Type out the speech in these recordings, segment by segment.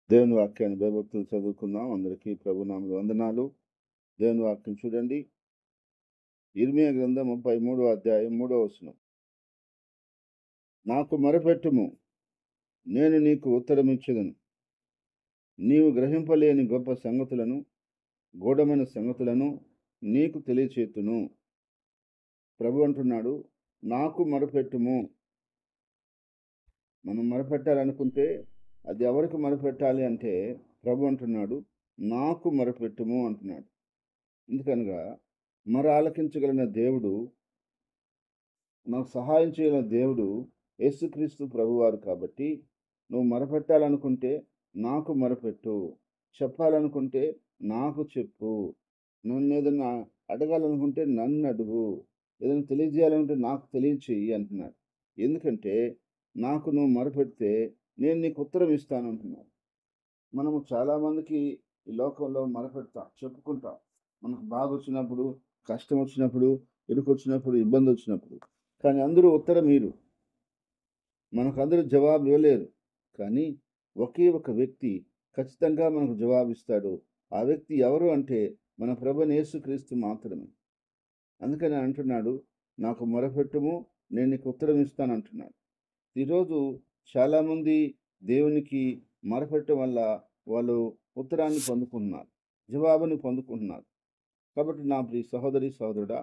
దేవుని వాక్యాన్ని భయభక్తులు చదువుకుందాం. అందరికీ ప్రభునామములు వందనాలు. దేవుని వాక్యం చూడండి. ఇర్మీయా గ్రంథం 33వ అధ్యాయం 3వ వచనం. నాకు మొరపెట్టుము, నేను నీకు ఉత్తరమిచ్చెదను. నీవు గ్రహింపలేని గొప్ప సంగతులను, గూఢమైన సంగతులను నీకు తెలియచేతును. ప్రభు అంటున్నాడు, నాకు మొరపెట్టుము. మనం మొరపెట్టాలనుకుంటే అది ఎవరికి మొరపెట్టాలి అంటే ప్రభు అంటున్నాడు, నాకు మొరపెట్టుము అంటున్నాడు. ఎందుకనగా మొర ఆలకించగలిగిన దేవుడు, నాకు సహాయం చేయగలిగిన దేవుడు యేసుక్రీస్తు ప్రభువారు కాబట్టి, నువ్వు మొరపెట్టాలనుకుంటే నాకు మొరపెట్టు, చెప్పాలనుకుంటే నాకు చెప్పు, నన్నేదన్నా అడగాలనుకుంటే నన్ను అడుగు, ఏదైనా తెలియజేయాలనుకుంటే నాకు తెలియచేయి అంటున్నాడు. ఎందుకంటే నాకు నువ్వు మొరపెడితే నేను నీకు ఉత్తరం ఇస్తాను అంటున్నాడు. మనము చాలామందికి ఈ లోకంలో మొరపెడతాం, చెప్పుకుంటాం. మనకు బాధ వచ్చినప్పుడు, కష్టం వచ్చినప్పుడు, ఇరుకొచ్చినప్పుడు, ఇబ్బంది వచ్చినప్పుడు. కానీ అందరూ ఉత్తరం ఇయ్యరు. మనకందరూ జవాబు ఇవ్వలేరు. కానీ ఒకే ఒక వ్యక్తి ఖచ్చితంగా మనకు జవాబిస్తాడు. ఆ వ్యక్తి ఎవరు అంటే మన ప్రభువైన యేసుక్రీస్తు మాత్రమే. అందుకని అంటున్నాడు, నాకు మొరపెట్టుము, నేను నీకు ఉత్తరం ఇస్తాను అంటున్నాడు. ఈరోజు చాలామంది దేవునికి మొరపెట్టడం వల్ల వాళ్ళు ఉత్తరాన్ని పొందుకుంటున్నారు, జవాబుని పొందుకుంటున్నారు. కాబట్టి నా ప్రియ సహోదరి సహోదరుడా,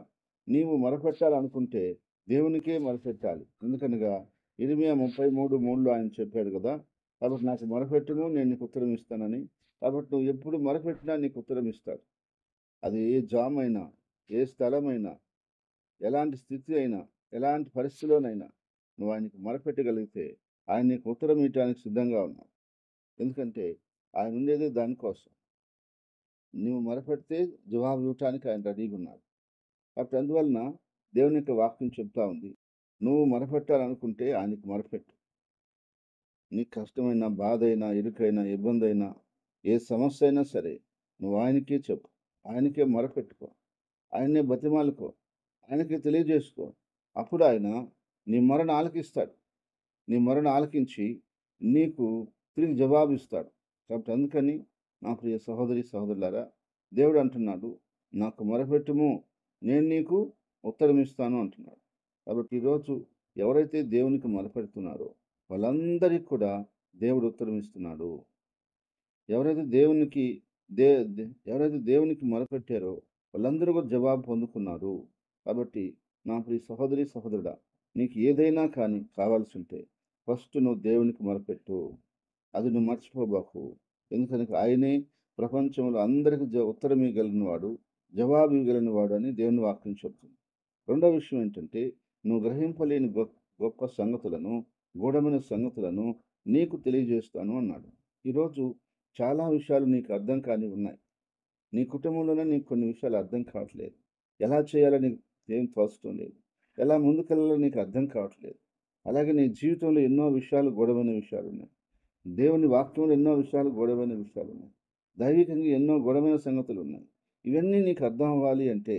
నీవు మొరపెట్టాలనుకుంటే దేవునికే మొరపెట్టాలి. ఎందుకనగా ఇర్మీయా 33:3లో ఆయన చెప్పాడు కదా, కాబట్టి నాకు మొరపెట్టుము, నేను నీకు ఉత్తరం ఇస్తానని. కాబట్టి నువ్వు ఎప్పుడు మొరపెట్టినా నీకు ఉత్తరం ఇస్తాడు. అది ఏ జామ్ అయినా, ఏ స్థలమైనా, ఎలాంటి స్థితి అయినా, ఎలాంటి పరిస్థితిలోనైనా నువ్వు ఆయనకు మొరపెట్టగలిగితే ఆయన నీకు ఉత్తరం ఇవ్వడానికి సిద్ధంగా ఉన్నాడు. ఎందుకంటే ఆయన ఉండేదే దానికోసం. నువ్వు మొరపెడితే జవాబు ఇవ్వటానికి ఆయన రెడీగా ఉన్నాడు. కాబట్టి అందువలన దేవుని యొక్క వాక్యం చెప్తా ఉంది, నువ్వు మొరపెట్టాలనుకుంటే ఆయనకు మొరపెట్టు. నీకు కష్టమైన, బాధైనా, ఇరుకైనా, ఇబ్బందైనా, ఏ సమస్య అయినా సరే నువ్వు ఆయనకే చెప్పు, ఆయనకే మొరపెట్టుకో, ఆయన్నే బతిమాలుకో, ఆయనకే తెలియజేసుకో. అప్పుడు ఆయన నీ మొరను ఆలకిస్తాడు. నీ మొరను ఆలకించి నీకు తిరిగి జవాబిస్తాడు. కాబట్టి అందుకని నా ప్రియ సహోదరి సహోదరులారా, దేవుడు అంటున్నాడు, నాకు మొరపెట్టుము, నేను నీకు ఉత్తరం ఇస్తాను అంటున్నాడు. కాబట్టి ఈరోజు ఎవరైతే దేవునికి మొరపెడుతున్నారో వాళ్ళందరికీ కూడా దేవుడు ఉత్తరం ఇస్తున్నాడు. ఎవరైతే దేవునికి దే దే ఎవరైతే దేవునికి మొరపెట్టారో వాళ్ళందరూ కూడా జవాబు పొందుకున్నారు. కాబట్టి నా ప్రియ సహోదరి సహోదరుడా, నీకు ఏదైనా కానీ కావాల్సి ఉంటే ఫస్ట్ నువ్వు దేవునికి మొరపెట్టు. అది నువ్వు మర్చిపోబాకు. ఎందుకనగా ఆయనే ప్రపంచంలో అందరికి ఉత్తరం ఇవ్వగలిగిన వాడు, జవాబు ఇవ్వగలిగిన వాడు అని దేవుని వాక్యం చెప్తుంది. రెండో విషయం ఏంటంటే, నువ్వు గ్రహింపలేని గొప్ప సంగతులను, గూఢమైన సంగతులను నీకు తెలియజేస్తాను అన్నాడు. ఈరోజు చాలా విషయాలు నీకు అర్థం కాని ఉన్నాయి. నీ కుటుంబంలోనే నీకు కొన్ని విషయాలు అర్థం కావట్లేదు. ఎలా చేయాలో నీకు ఏం తోచటం లేదు. ఎలా ముందుకెళ్ళాలో నీకు అర్థం కావట్లేదు. అలాగే నీ జీవితంలో ఎన్నో విషయాలు గొడవైన విషయాలున్నాయి. దేవుని వాక్యంలో ఎన్నో విషయాలు గొడవైన విషయాలున్నాయి. దైవికంగా ఎన్నో గొడవైన సంగతులున్నాయి. ఇవన్నీ నీకు అర్థం అవ్వాలి అంటే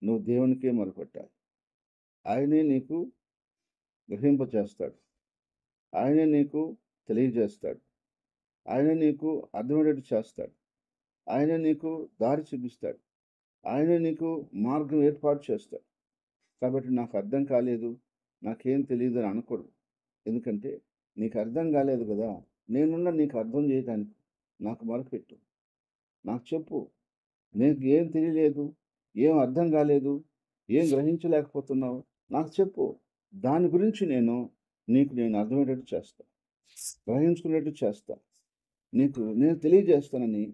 నువ్వు దేవునికే మొరపెట్టాలి. ఆయనే నీకు గ్రహింపచేస్తాడు. ఆయనే నీకు తెలియజేస్తాడు. ఆయనే నీకు అర్థమయ్యేటట్టు చేస్తాడు. ఆయనే నీకు దారి చూపిస్తాడు. ఆయనే నీకు మార్గం ఏర్పాటు చేస్తాడు. కాబట్టి నాకు అర్థం కాలేదు, నాకేం తెలీదు అని అనకూడదు. ఎందుకంటే నీకు అర్థం కాలేదు కదా! నేనున్నా నీకు అర్థం చేయటానికి. నాకు మొరపెట్టు. నాకు చెప్పు. నీకు ఏం తెలియలేదు, ఏం అర్థం కాలేదు, ఏం గ్రహించలేకపోతున్నావు నాకు చెప్పు. దాని గురించి నేను అర్థమయ్యేటట్టు చేస్తా. గ్రహించుకునేట్టు చేస్తా. నేను తెలియజేస్తానని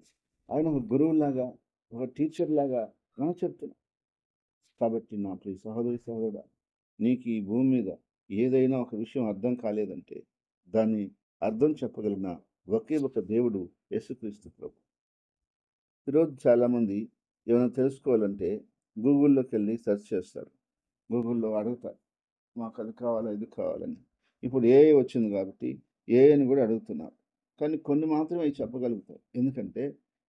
ఆయన ఒక గురువులాగా, ఒక టీచర్‌లాగా నాకు చెప్తున్నా. కాబట్టి నా ప్రియ సహోదరి సహోదరుడా, నీకు ఈ భూమి మీద ఏదైనా ఒక విషయం అర్థం కాలేదంటే, దాన్ని అర్థం చెప్పగలిగిన ఒకే ఒక దేవుడు యేసుక్రీస్తు ప్రభు. ఈరోజు చాలామంది ఏమైనా తెలుసుకోవాలంటే గూగుల్‌లోకెళ్ళి సెర్చ్ చేస్తారు. గూగుల్‌లో అడుగుతారు, మాకు అది కావాలా, ఇది కావాలని. ఇప్పుడు ఏఐ వచ్చింది కాబట్టి ఏఐని కూడా అడుగుతున్నారు. కానీ కొన్ని మాత్రమే అవి చెప్పగలుగుతాయి. ఎందుకంటే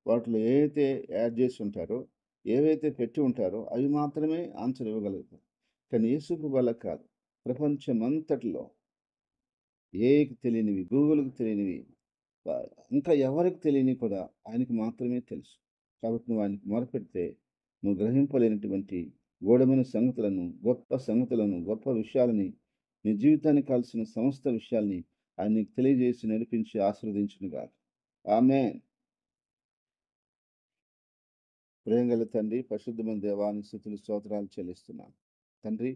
వాటిలో ఏవైతే యాడ్ చేసి ఉంటారో, ఏవైతే పెట్టి ఉంటారో అవి మాత్రమే ఆన్సర్ ఇవ్వగలుగుతాయి. కానీ యేసు ప్రభు అలా కాదు. ప్రపంచమంతటిలో ఏఐకి తెలియనివి, గూగుల్‌కి తెలియనివి వ ఇంకా ఎవరికి తెలియనివి కూడా ఆయనకి మాత్రమే తెలుసు. కాబట్టి నువ్వు ఆయనకి మొరపెడితే నువ్వు గ్రహింపలేనటువంటి గూఢమైన సంగతులను, గొప్ప సంగతులను, గొప్ప విషయాలని, నీ జీవితానికి కావాల్సిన సమస్త విషయాల్ని ఆయన నీకు తెలియజేసి, నడిపించి ఆశీర్వదించునుగాక. ఆమేన్. ప్రేమగల తండ్రి, పరిశుద్ధమైన దేవా నీకు స్తుతులు, స్తోత్రాలు చెల్లిస్తున్నాను. తండ్రి,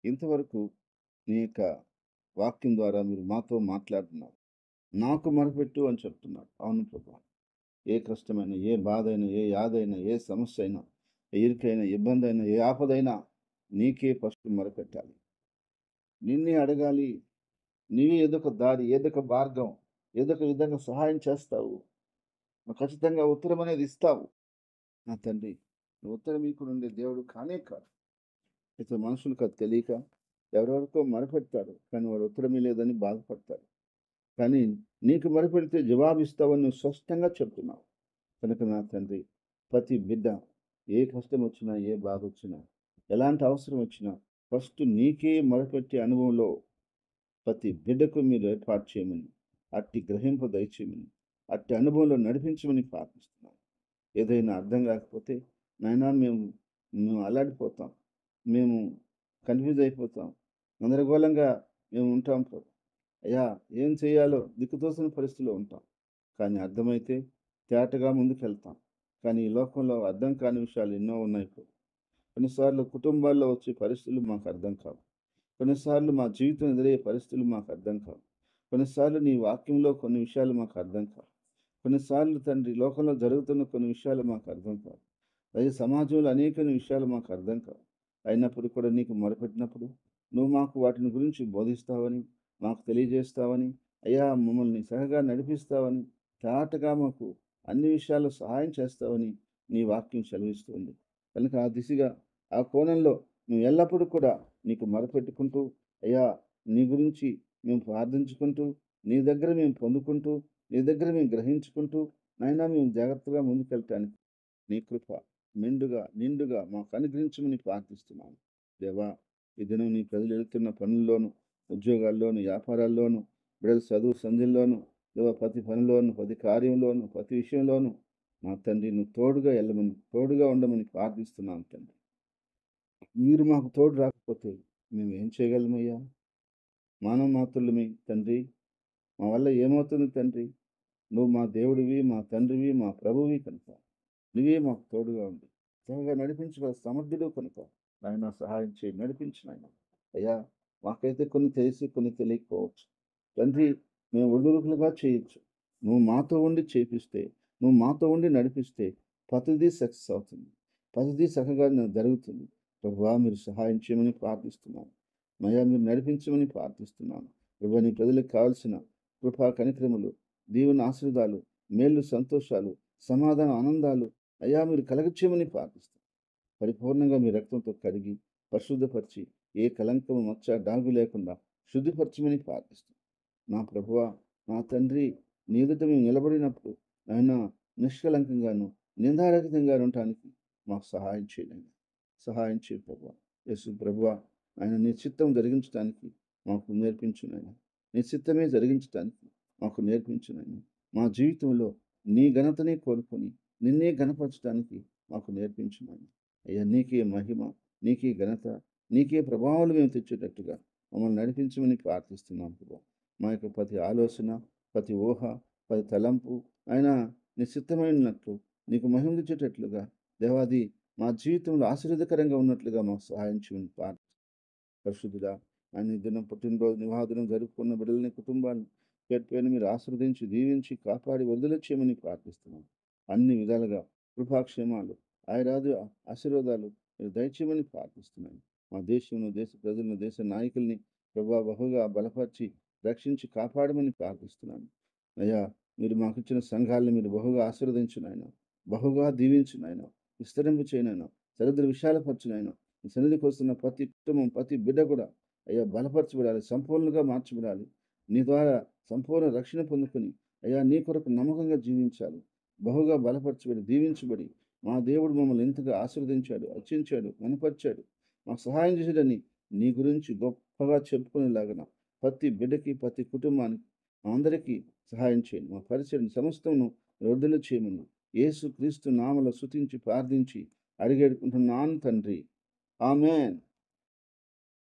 ఇంతవరకు నీ యొక్క వాక్యం ద్వారా మీరు మాతో మాట్లాడుతున్నారు. నాకు మొరపెట్టు అని చెప్తున్నారు. అవును ప్రభువా. ఏ కష్టమైన, ఏ బాధైనా, ఏ యాదైనా, ఏ సమస్య అయినా, ఏ ఇరుకైనా, ఇబ్బందైనా, ఏ ఆపదైనా నీకే ఫస్ట్ మొరపెట్టాలి. నిన్నే అడగాలి. నీవే ఏదొక దారి, ఏదొక మార్గం, ఏదొక విధంగా సహాయం చేస్తావు. నువ్వు ఖచ్చితంగా ఉత్తరం అనేది ఇస్తావు. నా తండ్రి, నువ్వు ఉత్తరం ఇయ్యకుండా దేవుడు కానే కాదు. అయితే మనుషులకు అది తెలియక ఎవరెవరికో మొరపెడతారు. కానీ వాడు ఉత్తరం ఇయ్యలేదని బాధపడతారు. కానీ నీకు మొరపెడితే జవాబిస్తావని నువ్వు స్పష్టంగా చెప్తున్నావు. కనుక నా తండ్రి, ప్రతి బిడ్డ ఏ కష్టం వచ్చినా, ఏ బాధ వచ్చినా, ఎలాంటి అవసరం వచ్చినా ఫస్ట్ నీకే మొరపెట్టే అనుభవంలో ప్రతి బిడ్డకు మీరు ఏర్పాటు చేయమని, అట్టి గ్రహింపు దయచేయమని, అట్టి అనుభవంలో నడిపించమని ప్రార్థిస్తున్నాను. ఏదైనా అర్థం కాకపోతే నాయనా మేము అల్లాడిపోతాం. మేము కన్‌ఫ్యూజ్ అయిపోతాం. గందరగోళంగా మేము ఉంటాం ప్రభు. అయ్యా! ఏం చేయాలో దిక్కుతోచని పరిస్థితిలో ఉంటాం. కానీ అర్థమైతే తేటగా ముందుకెళ్తాం. కానీ ఈ లోకంలో అర్థం కాని విషయాలు ఎన్నో ఉన్నాయి ప్రభు. కొన్నిసార్లు కుటుంబాల్లో వచ్చే పరిస్థితులు మాకు అర్థం కావు. కొన్నిసార్లు మా జీవితం ఎదురయ్యే పరిస్థితులు మాకు అర్థం కావు. కొన్నిసార్లు నీ వాక్యంలో కొన్ని విషయాలు మాకు అర్థం కావు. కొన్నిసార్లు తండ్రి లోకంలో జరుగుతున్న కొన్ని విషయాలు మాకు అర్థం కావు. అదే సమాజంలో అనేక విషయాలు మాకు అర్థం కావు. అయినప్పుడు కూడా నీకు మొరపెట్టినప్పుడు నువ్వు మాకు వాటిని గురించి బోధిస్తావని, మాకు తెలియజేస్తావని, అయ్యా మమ్మల్ని సహగా నడిపిస్తావని, చాటగా మాకు అన్ని విషయాల్లో సహాయం చేస్తావని నీ వాక్యం సెలవిస్తుంది. కనుక ఆ దిశగా, ఆ కోణంలో మేము ఎల్లప్పుడూ కూడా నీకు మొరపెట్టుకుంటూ, అయ్యా నీ గురించి మేము ప్రార్థించుకుంటూ, నీ దగ్గర మేము పొందుకుంటూ, నీ దగ్గర మేము గ్రహించుకుంటూ, నాయనా మేము జాగ్రత్తగా ముందుకెళ్ళటానికి నీ కృప మెండుగా, నిండుగా మాకు అనుగ్రహించమని ప్రార్థిస్తున్నాను. దేవా, ఈ దినం నీ ప్రజలు వెళ్తున్న పనుల్లోనూ, ఉద్యోగాల్లోనూ, వ్యాపారాల్లోనూ, బిడ్డల చదువు సంధ్యల్లోనూ, దేవా ప్రతి పనిలోనూ, ప్రతి కార్యంలోనూ, ప్రతి విషయంలోనూ మా తండ్రి నువ్వు తోడుగా వెళ్ళమని, తోడుగా ఉండమని ప్రార్థిస్తున్నాను తండ్రి. మీరు మాకు తోడు రాకపోతే మేము ఏం చేయగలమయ్యా? మానవ మాత్రులమే తండ్రి. మా వల్ల ఏమవుతుంది తండ్రి? నువ్వు మా దేవుడివి, మా తండ్రివి, మా ప్రభువి కనుక నువ్వే మాకు తోడుగా ఉండి త్వరగా నడిపించగల సమర్థుడు కనుక నాయన సహాయం చేయి, నడిపించు నాయన. అయ్యా మాకైతే కొన్ని తెలిసి కొన్ని తెలియకపోవచ్చు తండ్రి. మేము ఒడిదుడుకులుగా చేయొచ్చు. నువ్వు మాతో ఉండి చేపిస్తే, నువ్వు మాతో ఉండి నడిపిస్తే ప్రతిదీ సక్సెస్ అవుతుంది. ప్రతిదీ చక్కగా జరుగుతుంది. ప్రభువా మీరు సహాయం చేయమని ప్రార్థిస్తున్నాను. మయా మీరు నడిపించమని ప్రార్థిస్తున్నాను. ప్రభు నీ ప్రజలకు కావలసిన కృపా కనిక్రములు, దీవెన ఆశీర్వాదాలు, మేలు సంతోషాలు, సమాధాన ఆనందాలు అయ్యా మీరు కలగచేయమని ప్రార్థిస్తాను. పరిపూర్ణంగా మీ రక్తంతో కడిగి పరిశుద్ధపరిచి ఏ కలంకము మచ్చ డాగు లేకుండా శుద్ధిపరచమని ప్రార్థిస్తాను. నా ప్రభువా, నా తండ్రి, నీ ఎదుట మేము నిలబడినప్పుడు ఆయన నిష్కలంకంగాను, నిందారహితంగా ఉండటానికి మాకు సహాయం చేయండి. సహాయం చేయ ప్రభువా. యేసు ప్రభువా, ఆయన నీ చిత్తం జరిగించడానికి మాకు నేర్పించు నాయన. నీ చిత్తమే జరిగించడానికి మాకు నేర్పించు నాయన. మా జీవితంలో నీ ఘనతనే కోరుకొని నిన్నే ఘనపరచడానికి మాకు నేర్పించు నాయన. అయ్యా నీకే మహిమ, నీకే ఘనత, నీకే ప్రభావాలు మేము తెచ్చేటట్టుగా మమ్మల్ని నడిపించమని ప్రార్థిస్తున్నాం ప్రభు. మా యొక్క ప్రతి ఆలోచన, ప్రతి ఊహ, ప్రతి తలంపు ఆయన నిశ్చితమైనట్లు నీకు మహిమ తెచ్చేటట్లుగా దేవాది మా జీవితంలో ఆశీర్వదకరంగా ఉన్నట్లుగా మాకు సహాయం చేయమని పరిశుద్ధుడా, ఆయన ఈ దినం పుట్టినరోజు నివాదినం జరుపుకున్న బిడ్డలని కుటుంబాన్ని పేరు మీరు ఆశీర్వదించి, దీవించి, కాపాడి వదిలి చేయమని ప్రార్థిస్తున్నాం. అన్ని విధాలుగా కృపాక్షేమాలు, ఆయురాదు ఆశీర్వాదాలు మీరు దయచేయమని ప్రార్థిస్తున్నాను. మా దేశంలో, దేశ ప్రజలను, దేశ నాయకుల్ని ప్రభా బహుగా బలపరిచి, రక్షించి, కాపాడమని ప్రార్థిస్తున్నాను. అయ్యా మీరు మాకు ఇచ్చిన సంఘాలను మీరు బహుగా ఆశీర్వదించునైనా, బహుగా దీవించునైనా, విస్తరింపు చేయనైనా, సరిద్ర విశాలపరచునైనా, ఈ సన్నిధికి వస్తున్న ప్రతి కుటుంబం, ప్రతి బిడ్డ కూడా అయ్యా బలపరచబడాలి, సంపూర్ణంగా మార్చబడాలి. నీ ద్వారా సంపూర్ణ రక్షణ పొందుకొని అయ్యా నీ కొరకు నమ్మకంగా జీవించాలి. బహుగా బలపరచబడి, దీవించబడి మా దేవుడు మమ్మల్ని ఎంతగా ఆశీర్వదించాడు, రక్షించాడు, కనపరిచాడు, మాకు సహాయం చేశాడని నీ గురించి గొప్పగా చెప్పుకునేలాగన ప్రతి బిడ్డకి, ప్రతి కుటుంబానికి, మా అందరికీ సహాయం చేయండి. మా పరిచయం సమస్తమును వృద్ధులు చేయమని యేసు క్రీస్తు నామములో స్తుతించి ప్రార్థించి అడిగేడుకుంటున్నాను తండ్రి. ఆమేన్.